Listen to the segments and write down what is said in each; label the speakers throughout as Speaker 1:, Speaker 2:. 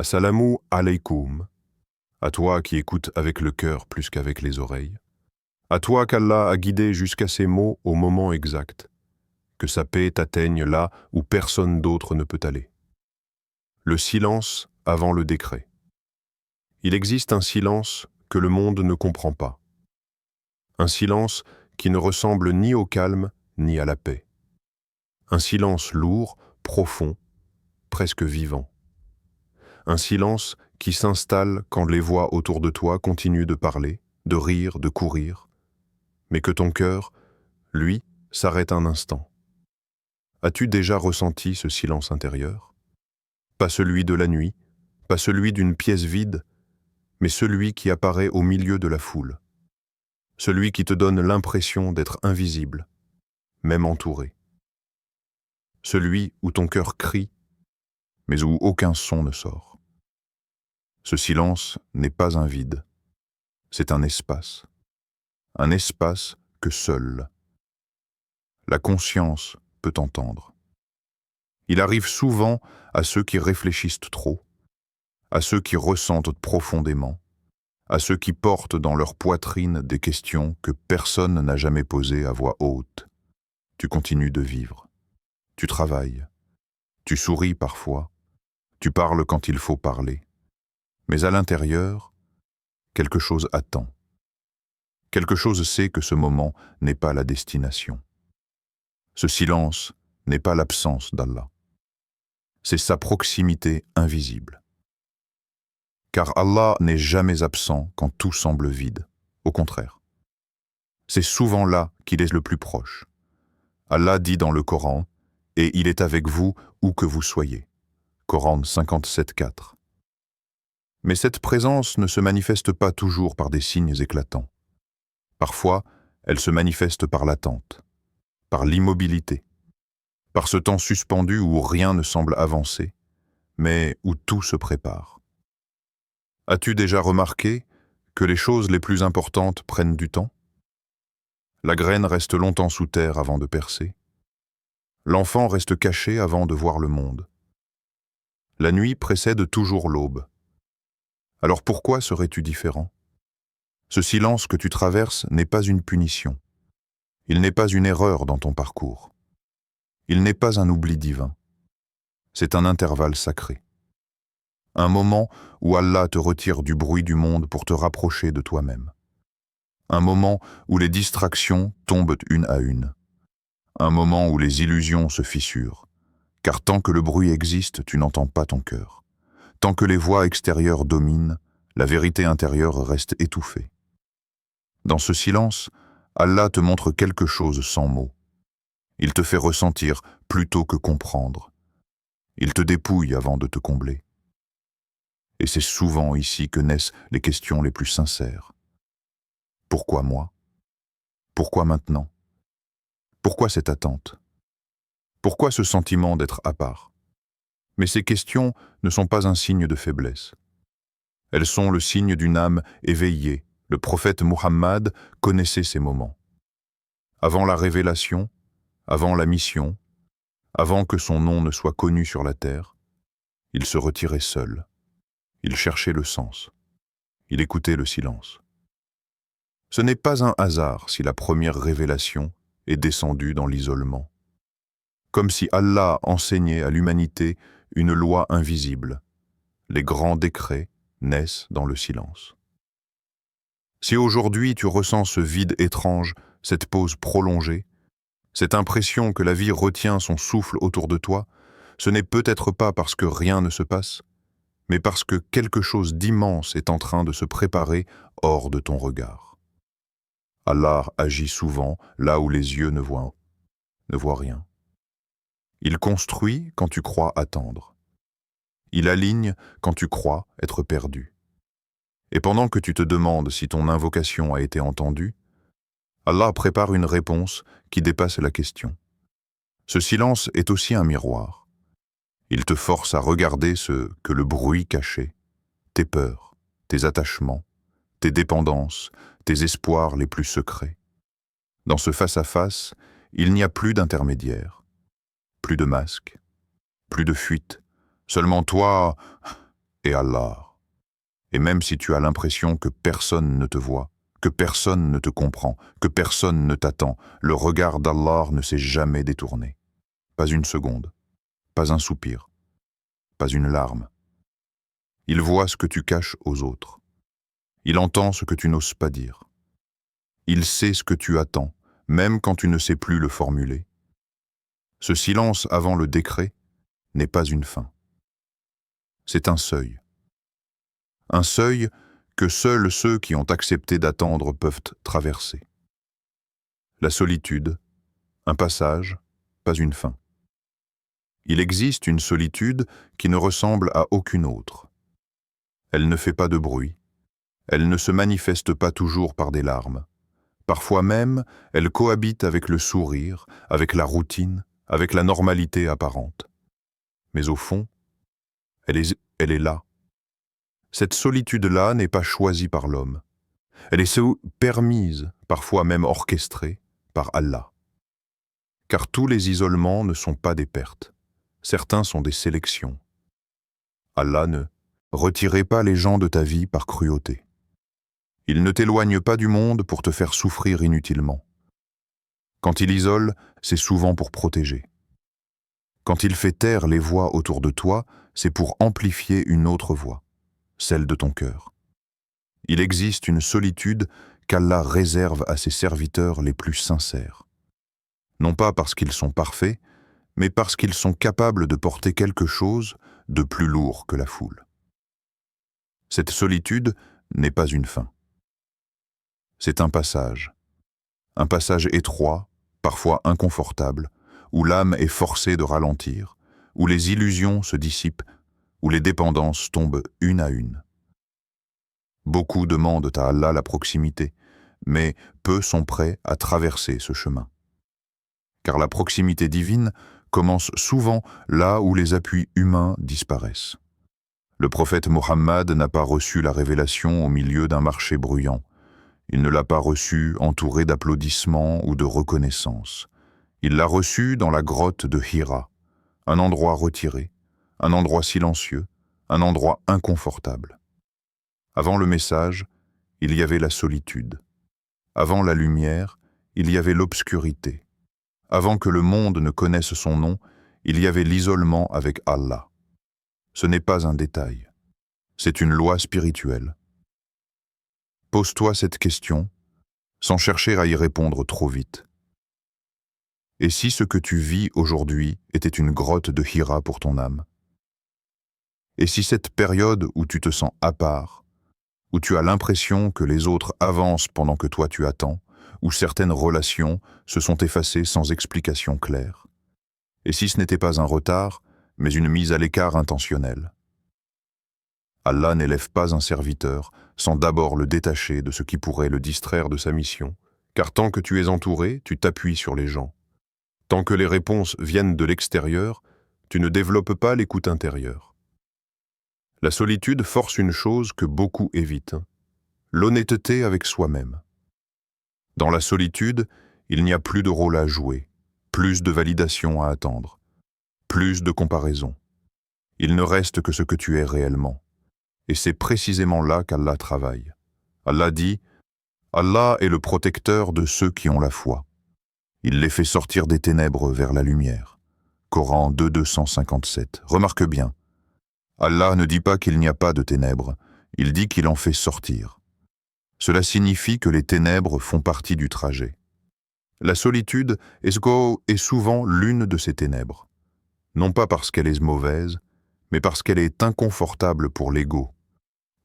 Speaker 1: Assalamu alaykoum. À toi qui écoutes avec le cœur plus qu'avec les oreilles. À toi qu'Allah a guidé jusqu'à ces mots au moment exact. Que sa paix t'atteigne là où personne d'autre ne peut aller. Le silence avant le décret. Il existe un silence que le monde ne comprend pas. Un silence qui ne ressemble ni au calme ni à la paix. Un silence lourd, profond, presque vivant. Un silence qui s'installe quand les voix autour de toi continuent de parler, de rire, de courir, mais que ton cœur, lui, s'arrête un instant. As-tu déjà ressenti ce silence intérieur? Pas celui de la nuit, pas celui d'une pièce vide, mais celui qui apparaît au milieu de la foule. Celui qui te donne l'impression d'être invisible, même entouré. Celui où ton cœur crie, mais où aucun son ne sort. Ce silence n'est pas un vide, c'est un espace. Un espace que seule la conscience peut entendre. Il arrive souvent à ceux qui réfléchissent trop, à ceux qui ressentent profondément, à ceux qui portent dans leur poitrine des questions que personne n'a jamais posées à voix haute. Tu continues de vivre, tu travailles, tu souris parfois, tu parles quand il faut parler, mais à l'intérieur, quelque chose attend. Quelque chose sait que ce moment n'est pas la destination. Ce silence n'est pas l'absence d'Allah. C'est sa proximité invisible. Car Allah n'est jamais absent quand tout semble vide. Au contraire. C'est souvent là qu'il est le plus proche. Allah dit dans le Coran, « Et il est avec vous où que vous soyez ». Coran 57,4. Mais cette présence ne se manifeste pas toujours par des signes éclatants. Parfois, elle se manifeste par l'attente, par l'immobilité, par ce temps suspendu où rien ne semble avancer, mais où tout se prépare. As-tu déjà remarqué que les choses les plus importantes prennent du temps? La graine reste longtemps sous terre avant de percer. L'enfant reste caché avant de voir le monde. La nuit précède toujours l'aube. Alors pourquoi serais-tu différent? Ce silence que tu traverses n'est pas une punition. Il n'est pas une erreur dans ton parcours. Il n'est pas un oubli divin. C'est un intervalle sacré. Un moment où Allah te retire du bruit du monde pour te rapprocher de toi-même. Un moment où les distractions tombent une à une. Un moment où les illusions se fissurent. Car tant que le bruit existe, tu n'entends pas ton cœur. Tant que les voix extérieures dominent, la vérité intérieure reste étouffée. Dans ce silence, Allah te montre quelque chose sans mots. Il te fait ressentir plutôt que comprendre. Il te dépouille avant de te combler. Et c'est souvent ici que naissent les questions les plus sincères. Pourquoi moi? Pourquoi maintenant? Pourquoi cette attente? Pourquoi ce sentiment d'être à part? Mais ces questions ne sont pas un signe de faiblesse. Elles sont le signe d'une âme éveillée. Le prophète Muhammad connaissait ces moments. Avant la révélation, avant la mission, avant que son nom ne soit connu sur la terre, il se retirait seul. Il cherchait le sens. Il écoutait le silence. Ce n'est pas un hasard si la première révélation est descendue dans l'isolement. Comme si Allah enseignait à l'humanité une loi invisible. Les grands décrets naissent dans le silence. Si aujourd'hui tu ressens ce vide étrange, cette pause prolongée, cette impression que la vie retient son souffle autour de toi, ce n'est peut-être pas parce que rien ne se passe, mais parce que quelque chose d'immense est en train de se préparer hors de ton regard. Allah agit souvent là où les yeux ne voient rien. Il construit quand tu crois attendre. Il aligne quand tu crois être perdu. Et pendant que tu te demandes si ton invocation a été entendue, Allah prépare une réponse qui dépasse la question. Ce silence est aussi un miroir. Il te force à regarder ce que le bruit cachait, tes peurs, tes attachements, tes dépendances, tes espoirs les plus secrets. Dans ce face-à-face, il n'y a plus d'intermédiaire, plus de masque, plus de fuite, seulement toi et Allah. Et même si tu as l'impression que personne ne te voit, que personne ne te comprend, que personne ne t'attend, le regard d'Allah ne s'est jamais détourné. Pas une seconde, pas un soupir, pas une larme. Il voit ce que tu caches aux autres. Il entend ce que tu n'oses pas dire. Il sait ce que tu attends, même quand tu ne sais plus le formuler. Ce silence avant le décret n'est pas une fin. C'est un seuil. Un seuil que seuls ceux qui ont accepté d'attendre peuvent traverser. La solitude, un passage, pas une fin. Il existe une solitude qui ne ressemble à aucune autre. Elle ne fait pas de bruit, elle ne se manifeste pas toujours par des larmes. Parfois même, elle cohabite avec le sourire, avec la routine, avec la normalité apparente. Mais au fond, elle est là. Cette solitude-là n'est pas choisie par l'homme. Elle est permise, parfois même orchestrée, par Allah. Car tous les isolements ne sont pas des pertes. Certains sont des sélections. Allah ne retirez pas les gens de ta vie par cruauté. Il ne t'éloigne pas du monde pour te faire souffrir inutilement. Quand il isole, c'est souvent pour protéger. Quand il fait taire les voix autour de toi, c'est pour amplifier une autre voix, celle de ton cœur. Il existe une solitude qu'Allah réserve à ses serviteurs les plus sincères. Non pas parce qu'ils sont parfaits, mais parce qu'ils sont capables de porter quelque chose de plus lourd que la foule. Cette solitude n'est pas une fin. C'est un passage étroit, parfois inconfortable, où l'âme est forcée de ralentir, où les illusions se dissipent, où les dépendances tombent une à une. Beaucoup demandent à Allah la proximité, mais peu sont prêts à traverser ce chemin. Car la proximité divine commence souvent là où les appuis humains disparaissent. Le prophète Mohammed n'a pas reçu la révélation au milieu d'un marché bruyant. Il ne l'a pas reçu entouré d'applaudissements ou de reconnaissance. Il l'a reçu dans la grotte de Hira, un endroit retiré, un endroit silencieux, un endroit inconfortable. Avant le message, il y avait la solitude. Avant la lumière, il y avait l'obscurité. Avant que le monde ne connaisse son nom, il y avait l'isolement avec Allah. Ce n'est pas un détail, c'est une loi spirituelle. Pose-toi cette question, sans chercher à y répondre trop vite. Et si ce que tu vis aujourd'hui était une grotte de Hira pour ton âme? Et si cette période où tu te sens à part, où tu as l'impression que les autres avancent pendant que toi tu attends, où certaines relations se sont effacées sans explication claire? Et si ce n'était pas un retard, mais une mise à l'écart intentionnelle? Allah n'élève pas un serviteur sans d'abord le détacher de ce qui pourrait le distraire de sa mission, car tant que tu es entouré, tu t'appuies sur les gens. Tant que les réponses viennent de l'extérieur, tu ne développes pas l'écoute intérieure. La solitude force une chose que beaucoup évitent, l'honnêteté avec soi-même. Dans la solitude, il n'y a plus de rôle à jouer, plus de validation à attendre, plus de comparaison. Il ne reste que ce que tu es réellement. Et c'est précisément là qu'Allah travaille. Allah dit « Allah est le protecteur de ceux qui ont la foi. Il les fait sortir des ténèbres vers la lumière. » Coran 2:257. Remarque bien, Allah ne dit pas qu'il n'y a pas de ténèbres, il dit qu'il en fait sortir. Cela signifie que les ténèbres font partie du trajet. La solitude est souvent l'une de ces ténèbres. Non pas parce qu'elle est mauvaise, mais parce qu'elle est inconfortable pour l'ego.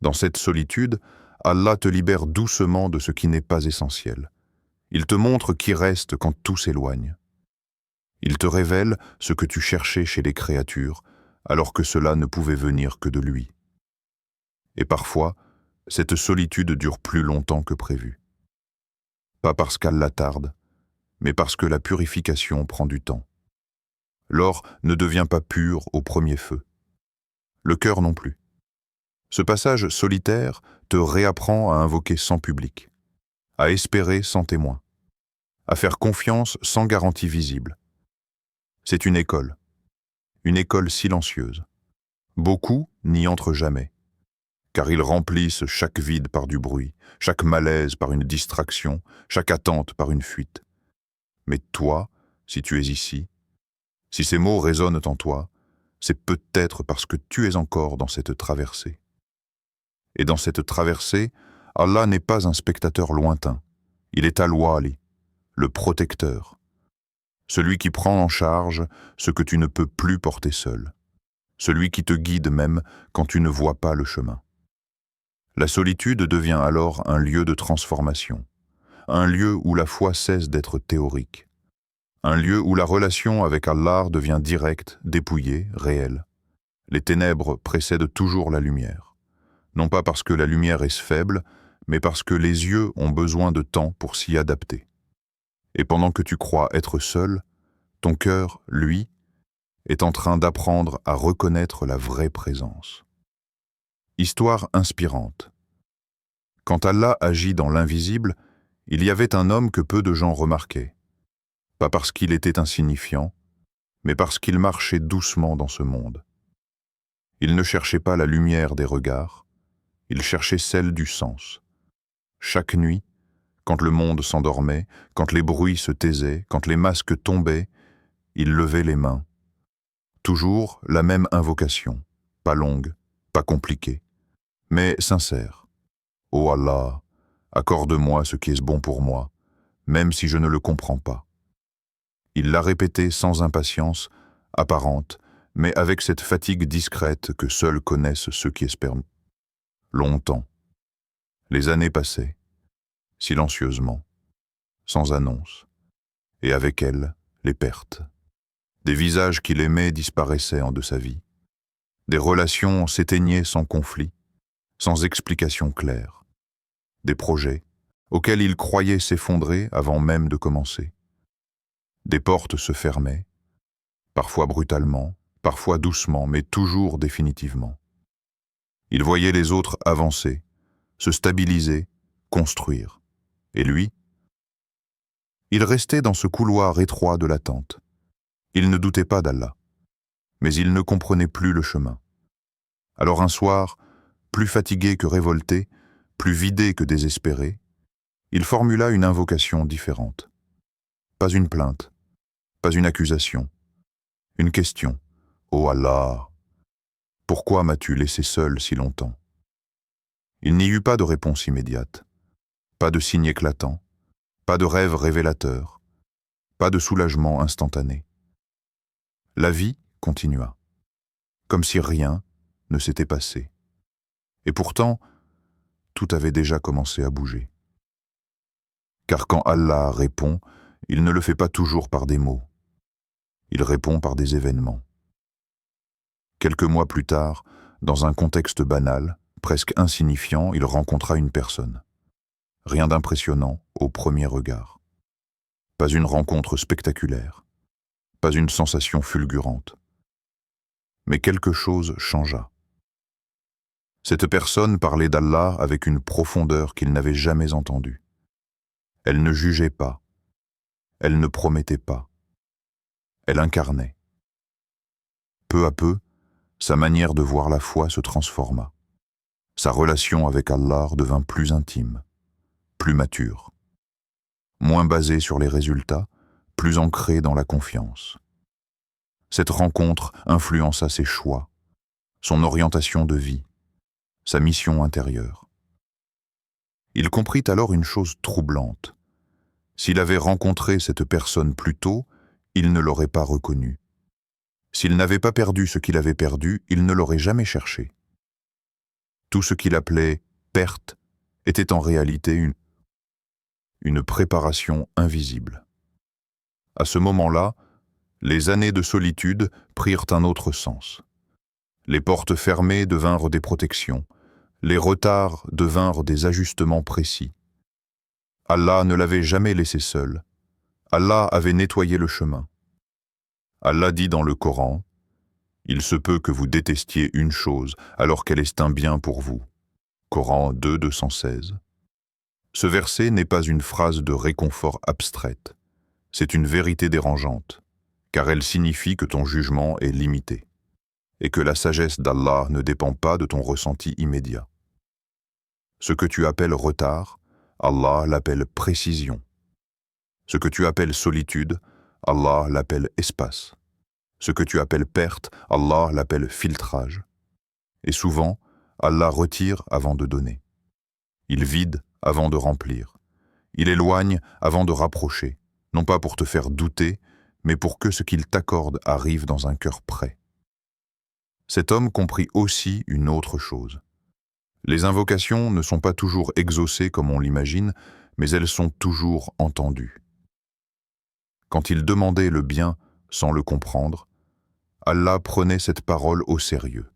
Speaker 1: Dans cette solitude, Allah te libère doucement de ce qui n'est pas essentiel. Il te montre qui reste quand tout s'éloigne. Il te révèle ce que tu cherchais chez les créatures, alors que cela ne pouvait venir que de lui. Et parfois, cette solitude dure plus longtemps que prévu. Pas parce qu'Allah tarde, mais parce que la purification prend du temps. L'or ne devient pas pur au premier feu. Le cœur non plus. Ce passage solitaire te réapprend à invoquer sans public, à espérer sans témoin, à faire confiance sans garantie visible. C'est une école silencieuse, Beaucoup n'y entrent jamais, car ils remplissent chaque vide par du bruit, chaque malaise par une distraction, chaque attente par une fuite. Mais toi, si tu es ici, si ces mots résonnent en toi, c'est peut-être parce que tu es encore dans cette traversée. Et dans cette traversée, Allah n'est pas un spectateur lointain, il est Al-Wali, le protecteur, celui qui prend en charge ce que tu ne peux plus porter seul, celui qui te guide même quand tu ne vois pas le chemin. La solitude devient alors un lieu de transformation, un lieu où la foi cesse d'être théorique, un lieu où la relation avec Allah devient directe, dépouillée, réelle. Les ténèbres précèdent toujours la lumière, non pas parce que la lumière est faible, mais parce que les yeux ont besoin de temps pour s'y adapter. Et pendant que tu crois être seul, ton cœur, lui, est en train d'apprendre à reconnaître la vraie présence. Histoire inspirante. Quand Allah agit dans l'invisible, il y avait un homme que peu de gens remarquaient. Pas parce qu'il était insignifiant, mais parce qu'il marchait doucement dans ce monde. Il ne cherchait pas la lumière des regards, il cherchait celle du sens. Chaque nuit, quand le monde s'endormait, quand les bruits se taisaient, quand les masques tombaient, il levait les mains. Toujours la même invocation, pas longue, pas compliquée, mais sincère. Ô Allah, accorde-moi ce qui est bon pour moi, même si je ne le comprends pas. Il l'a répété sans impatience, apparente, mais avec cette fatigue discrète que seuls connaissent ceux qui espèrent. Longtemps. Les années passaient, silencieusement, sans annonce, et avec elles, les pertes. Des visages qu'il aimait disparaissaient en de sa vie. Des relations s'éteignaient sans conflit, sans explication claire. Des projets auxquels il croyait s'effondrer avant même de commencer. Des portes se fermaient, parfois brutalement, parfois doucement, mais toujours définitivement. Il voyait les autres avancer, se stabiliser, construire. Et lui, il restait dans ce couloir étroit de l'attente. Il ne doutait pas d'Allah, mais il ne comprenait plus le chemin. Alors un soir, plus fatigué que révolté, plus vidé que désespéré, il formula une invocation différente. Pas une plainte, pas une accusation, une question. Ô Allah, pourquoi m'as-tu laissé seul si longtemps? Il n'y eut pas de réponse immédiate, pas de signe éclatant, pas de rêve révélateur, pas de soulagement instantané. La vie continua, comme si rien ne s'était passé. Et pourtant, tout avait déjà commencé à bouger. Car quand Allah répond, il ne le fait pas toujours par des mots. Il répond par des événements. Quelques mois plus tard, dans un contexte banal, presque insignifiant, il rencontra une personne. Rien d'impressionnant au premier regard. Pas une rencontre spectaculaire. Pas une sensation fulgurante. Mais quelque chose changea. Cette personne parlait d'Allah avec une profondeur qu'il n'avait jamais entendue. Elle ne jugeait pas. Elle ne promettait pas. Elle incarnait. Peu à peu, sa manière de voir la foi se transforma. Sa relation avec Allah devint plus intime, plus mature, moins basée sur les résultats, plus ancrée dans la confiance. Cette rencontre influença ses choix, son orientation de vie, sa mission intérieure. Il comprit alors une chose troublante. S'il avait rencontré cette personne plus tôt, il ne l'aurait pas reconnue. S'il n'avait pas perdu ce qu'il avait perdu, il ne l'aurait jamais cherché. Tout ce qu'il appelait perte était en réalité une préparation invisible. À ce moment-là, les années de solitude prirent un autre sens. Les portes fermées devinrent des protections, les retards devinrent des ajustements précis. Allah ne l'avait jamais laissé seul. Allah avait nettoyé le chemin. Allah dit dans le Coran, « Il se peut que vous détestiez une chose alors qu'elle est un bien pour vous. » Coran 2, 216. Ce verset n'est pas une phrase de réconfort abstraite. C'est une vérité dérangeante, car elle signifie que ton jugement est limité. et que la sagesse d'Allah ne dépend pas de ton ressenti immédiat. Ce que tu appelles retard, Allah l'appelle précision. Ce que tu appelles solitude, Allah l'appelle espace. Ce que tu appelles perte, Allah l'appelle filtrage. Et souvent, Allah retire avant de donner. Il vide avant de remplir. Il éloigne avant de rapprocher, non pas pour te faire douter, mais pour que ce qu'il t'accorde arrive dans un cœur prêt. Cet homme comprit aussi une autre chose. Les invocations ne sont pas toujours exaucées comme on l'imagine, mais elles sont toujours entendues. Quand il demandait le bien sans le comprendre, Allah prenait cette parole au sérieux.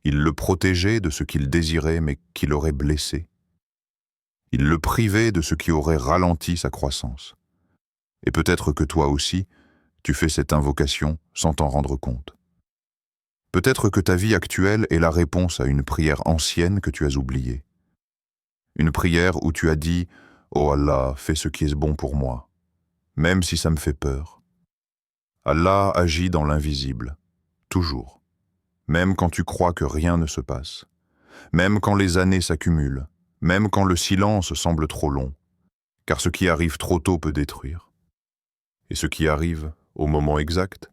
Speaker 1: Il le protégeait de ce qu'il désirait mais qui l'aurait blessé. Il le privait de ce qui aurait ralenti sa croissance. Et peut-être que toi aussi, tu fais cette invocation sans t'en rendre compte. Peut-être que ta vie actuelle est la réponse à une prière ancienne que tu as oubliée. Une prière où tu as dit « Oh Allah, fais ce qui est bon pour moi, même si ça me fait peur. » Allah agit dans l'invisible, toujours, même quand tu crois que rien ne se passe, même quand les années s'accumulent, même quand le silence semble trop long, car ce qui arrive trop tôt peut détruire. Et ce qui arrive au moment exact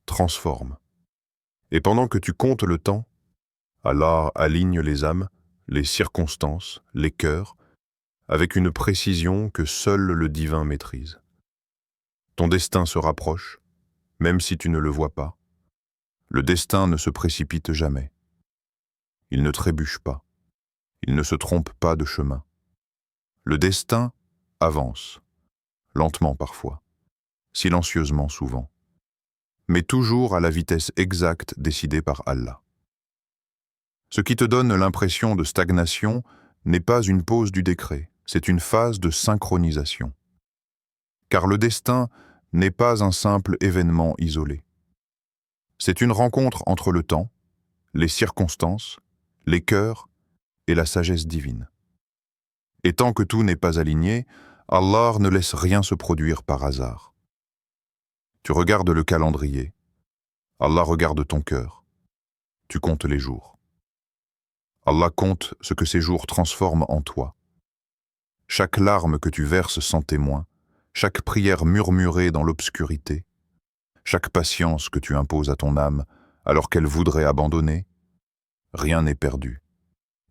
Speaker 1: transforme. Et pendant que tu comptes le temps, Allah aligne les âmes, les circonstances, les cœurs, avec une précision que seul le divin maîtrise. Ton destin se rapproche, même si tu ne le vois pas. Le destin ne se précipite jamais. Il ne trébuche pas. Il ne se trompe pas de chemin. Le destin avance, lentement parfois, silencieusement souvent, mais toujours à la vitesse exacte décidée par Allah. Ce qui te donne l'impression de stagnation n'est pas une pause du décret, c'est une phase de synchronisation. Car le destin n'est pas un simple événement isolé. C'est une rencontre entre le temps, les circonstances, les cœurs et la sagesse divine. Et tant que tout n'est pas aligné, Allah ne laisse rien se produire par hasard. Tu regardes le calendrier, Allah regarde ton cœur. Tu comptes les jours. Allah compte ce que ces jours transforment en toi. Chaque larme que tu verses sans témoin, chaque prière murmurée dans l'obscurité, chaque patience que tu imposes à ton âme alors qu'elle voudrait abandonner, rien n'est perdu,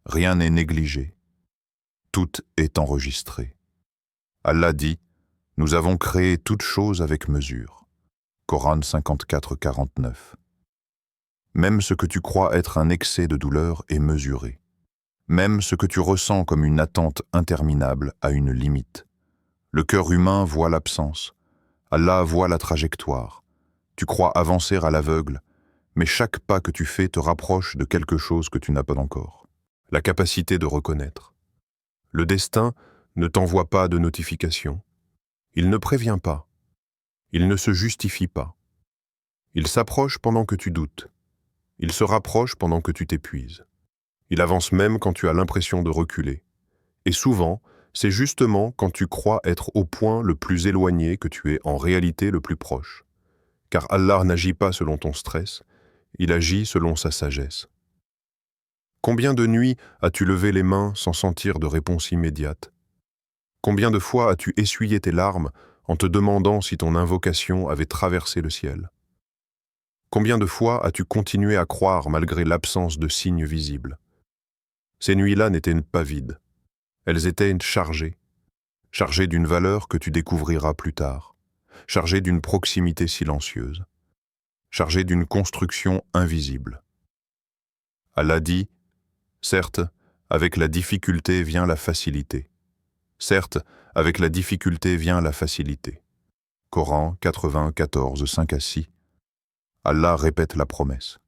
Speaker 1: rien n'est négligé, tout est enregistré. Allah dit, « Nous avons créé toutes choses avec mesure. » Coran 54, 49. Même ce que tu crois être un excès de douleur est mesuré. Même ce que tu ressens comme une attente interminable a une limite. Le cœur humain voit l'absence. Allah voit la trajectoire. Tu crois avancer à l'aveugle, mais chaque pas que tu fais te rapproche de quelque chose que tu n'as pas encore. La capacité de reconnaître. Le destin ne t'envoie pas de notification. Il ne prévient pas. Il ne se justifie pas. Il s'approche pendant que tu doutes. Il se rapproche pendant que tu t'épuises. Il avance même quand tu as l'impression de reculer. Et souvent, c'est justement quand tu crois être au point le plus éloigné que tu es en réalité le plus proche. Car Allah n'agit pas selon ton stress, il agit selon sa sagesse. Combien de nuits as-tu levé les mains sans sentir de réponse immédiate? Combien de fois as-tu essuyé tes larmes en te demandant si ton invocation avait traversé le ciel? Combien de fois as-tu continué à croire malgré l'absence de signes visibles? Ces nuits-là n'étaient pas vides. Elles étaient chargées d'une valeur que tu découvriras plus tard, chargées d'une proximité silencieuse, chargées d'une construction invisible. Allah dit, certes, avec la difficulté vient la facilité. Certes, avec la difficulté vient la facilité. Coran 94, 5 à 6. Allah répète la promesse.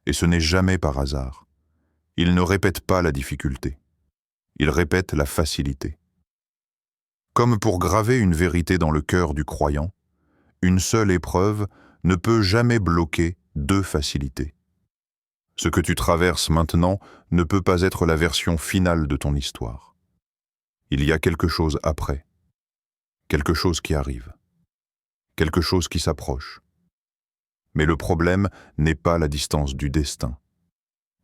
Speaker 1: Et ce n'est jamais par hasard. Il ne répète pas la difficulté. Il répète la facilité. Comme pour graver une vérité dans le cœur du croyant, une seule épreuve ne peut jamais bloquer deux facilités. Ce que tu traverses maintenant ne peut pas être la version finale de ton histoire. Il y a quelque chose après, quelque chose qui arrive, quelque chose qui s'approche. Mais le problème n'est pas la distance du destin,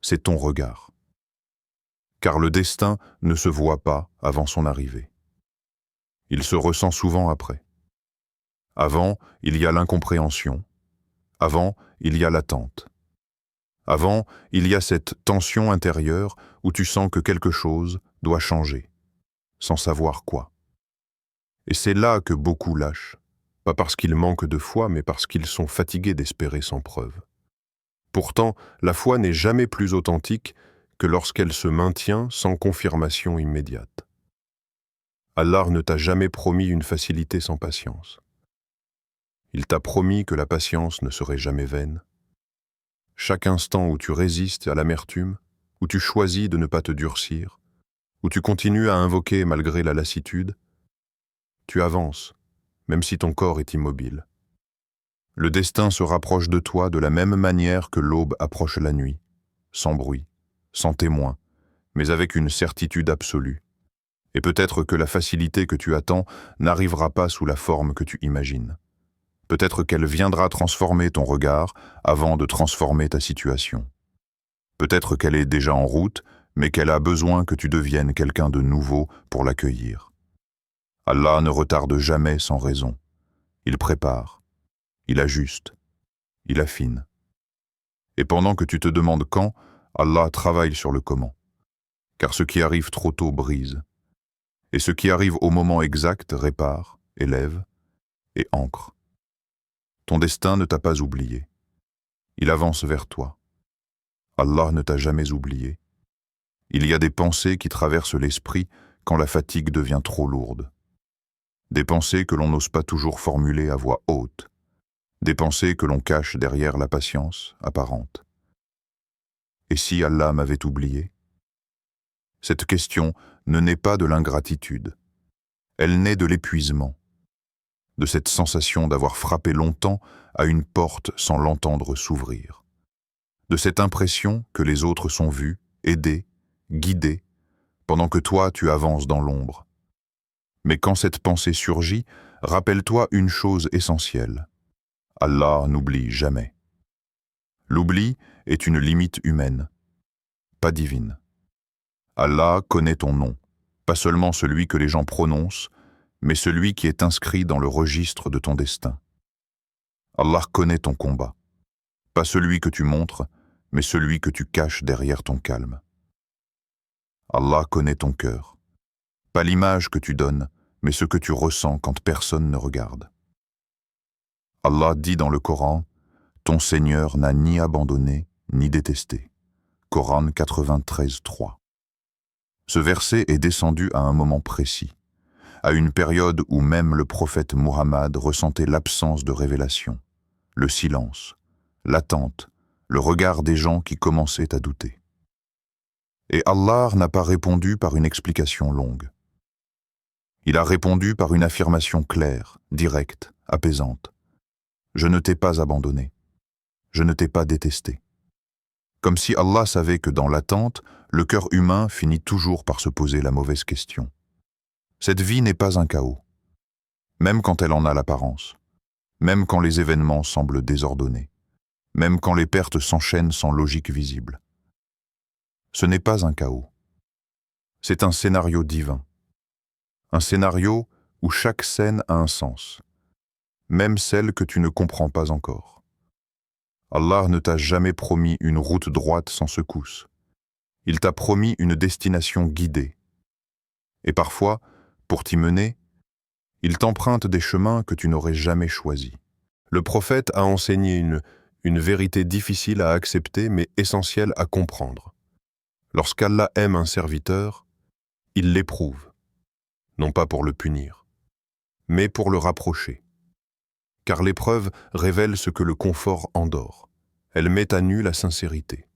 Speaker 1: c'est ton regard. Car le destin ne se voit pas avant son arrivée. Il se ressent souvent après. Avant, il y a l'incompréhension. Avant, il y a l'attente. Avant, il y a cette tension intérieure où tu sens que quelque chose doit changer, sans savoir quoi. Et c'est là que beaucoup lâchent, pas parce qu'ils manquent de foi, mais parce qu'ils sont fatigués d'espérer sans preuve. Pourtant, la foi n'est jamais plus authentique que lorsqu'elle se maintient sans confirmation immédiate. Allah ne t'a jamais promis une facilité sans patience. Il t'a promis que la patience ne serait jamais vaine. Chaque instant où tu résistes à l'amertume, où tu choisis de ne pas te durcir, où tu continues à invoquer malgré la lassitude, tu avances, même si ton corps est immobile. Le destin se rapproche de toi de la même manière que l'aube approche la nuit, sans bruit, sans témoin, mais avec une certitude absolue. Et peut-être que la facilité que tu attends n'arrivera pas sous la forme que tu imagines. Peut-être qu'elle viendra transformer ton regard avant de transformer ta situation. Peut-être qu'elle est déjà en route, mais qu'elle a besoin que tu deviennes quelqu'un de nouveau pour l'accueillir. Allah ne retarde jamais sans raison. Il prépare, il ajuste, il affine. Et pendant que tu te demandes quand, Allah travaille sur le comment. Car ce qui arrive trop tôt brise. Et ce qui arrive au moment exact répare, élève et ancre. Ton destin ne t'a pas oublié. Il avance vers toi. Allah ne t'a jamais oublié. Il y a des pensées qui traversent l'esprit quand la fatigue devient trop lourde. Des pensées que l'on n'ose pas toujours formuler à voix haute. Des pensées que l'on cache derrière la patience apparente. Et si Allah m'avait oublié? Cette question ne naît pas de l'ingratitude. Elle naît de l'épuisement, de cette sensation d'avoir frappé longtemps à une porte sans l'entendre s'ouvrir, de cette impression que les autres sont vus, aidés, guidés, pendant que toi tu avances dans l'ombre. Mais quand cette pensée surgit, rappelle-toi une chose essentielle. Allah n'oublie jamais. L'oubli est une limite humaine, pas divine. Allah connaît ton nom, pas seulement celui que les gens prononcent, mais celui qui est inscrit dans le registre de ton destin. Allah connaît ton combat, pas celui que tu montres, mais celui que tu caches derrière ton calme. Allah connaît ton cœur, pas l'image que tu donnes, mais ce que tu ressens quand personne ne regarde. Allah dit dans le Coran, « Ton Seigneur n'a ni abandonné, ni détesté. » Coran 93:3. Ce verset est descendu à un moment précis, à une période où même le prophète Muhammad ressentait l'absence de révélation, le silence, l'attente, le regard des gens qui commençaient à douter. Et Allah n'a pas répondu par une explication longue. Il a répondu par une affirmation claire, directe, apaisante. « Je ne t'ai pas abandonné. Je ne t'ai pas détesté. » Comme si Allah savait que dans l'attente, le cœur humain finit toujours par se poser la mauvaise question. Cette vie n'est pas un chaos, même quand elle en a l'apparence, même quand les événements semblent désordonnés, même quand les pertes s'enchaînent sans logique visible. Ce n'est pas un chaos. C'est un scénario divin. Un scénario où chaque scène a un sens, même celle que tu ne comprends pas encore. Allah ne t'a jamais promis une route droite sans secousse. Il t'a promis une destination guidée. Et parfois, pour t'y mener, il t'emprunte des chemins que tu n'aurais jamais choisis. Le prophète a enseigné une vérité difficile à accepter mais essentielle à comprendre. Lorsqu'Allah aime un serviteur, il l'éprouve, non pas pour le punir, mais pour le rapprocher. Car l'épreuve révèle ce que le confort endort. Elle met à nu la sincérité.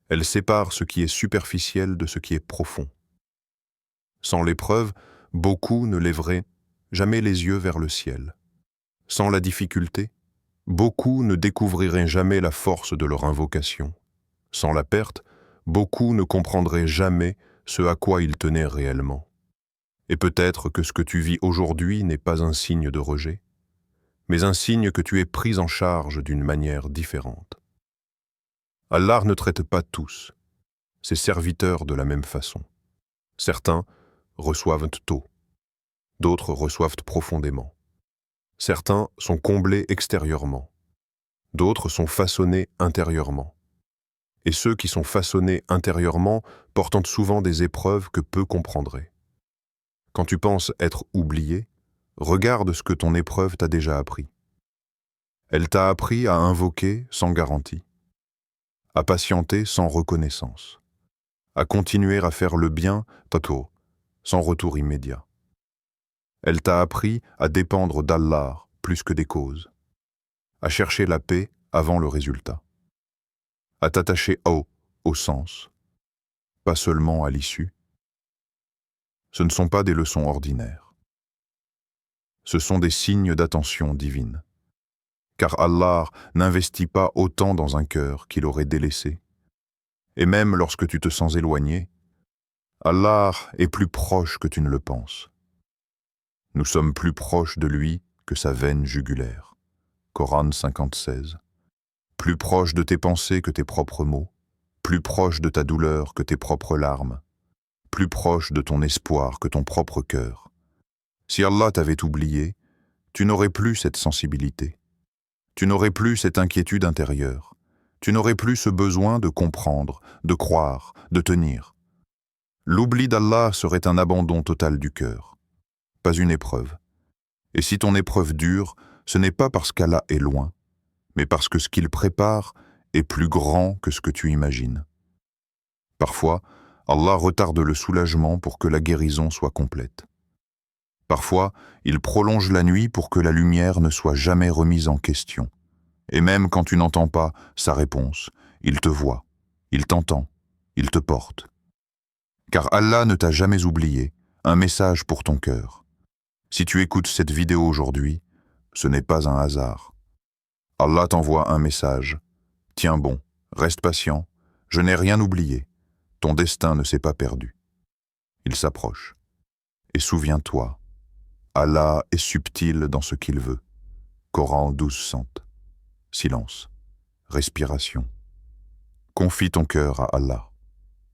Speaker 1: Elle sépare ce qui est superficiel de ce qui est profond. Sans l'épreuve, beaucoup ne lèveraient jamais les yeux vers le ciel. Sans la difficulté, beaucoup ne découvriraient jamais la force de leur invocation. Sans la perte, beaucoup ne comprendraient jamais ce à quoi ils tenaient réellement. Et peut-être que ce que tu vis aujourd'hui n'est pas un signe de rejet, mais un signe que tu es pris en charge d'une manière différente. Allah ne traite pas tous ses serviteurs de la même façon. Certains reçoivent tôt, d'autres reçoivent profondément. Certains sont comblés extérieurement, d'autres sont façonnés intérieurement. Et ceux qui sont façonnés intérieurement portent souvent des épreuves que peu comprendraient. Quand tu penses être oublié, regarde ce que ton épreuve t'a déjà appris. Elle t'a appris à invoquer sans garantie, à patienter sans reconnaissance, à continuer à faire le bien, tato, sans retour immédiat. Elle t'a appris à dépendre d'Allah plus que des causes, à chercher la paix avant le résultat, à t'attacher au sens, pas seulement à l'issue. Ce ne sont pas des leçons ordinaires. Ce sont des signes d'attention divine. Car Allah n'investit pas autant dans un cœur qu'il aurait délaissé. Et même lorsque tu te sens éloigné, Allah est plus proche que tu ne le penses. Nous sommes plus proches de lui que sa veine jugulaire. Coran 50:16. Plus proche de tes pensées que tes propres mots, plus proche de ta douleur que tes propres larmes, plus proche de ton espoir que ton propre cœur. Si Allah t'avait oublié, tu n'aurais plus cette sensibilité. Tu n'aurais plus cette inquiétude intérieure. Tu n'aurais plus ce besoin de comprendre, de croire, de tenir. L'oubli d'Allah serait un abandon total du cœur, pas une épreuve. Et si ton épreuve dure, ce n'est pas parce qu'Allah est loin, mais parce que ce qu'il prépare est plus grand que ce que tu imagines. Parfois, Allah retarde le soulagement pour que la guérison soit complète. Parfois, il prolonge la nuit pour que la lumière ne soit jamais remise en question. Et même quand tu n'entends pas sa réponse, il te voit, il t'entend, il te porte. Car Allah ne t'a jamais oublié, un message pour ton cœur. Si tu écoutes cette vidéo aujourd'hui, ce n'est pas un hasard. Allah t'envoie un message. Tiens bon, reste patient, je n'ai rien oublié. Ton destin ne s'est pas perdu. Il s'approche. Et souviens-toi, Allah est subtil dans ce qu'il veut. Coran 12:100. Silence. Respiration. Confie ton cœur à Allah.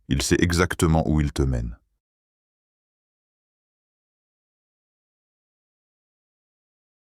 Speaker 1: Il sait exactement où il te mène.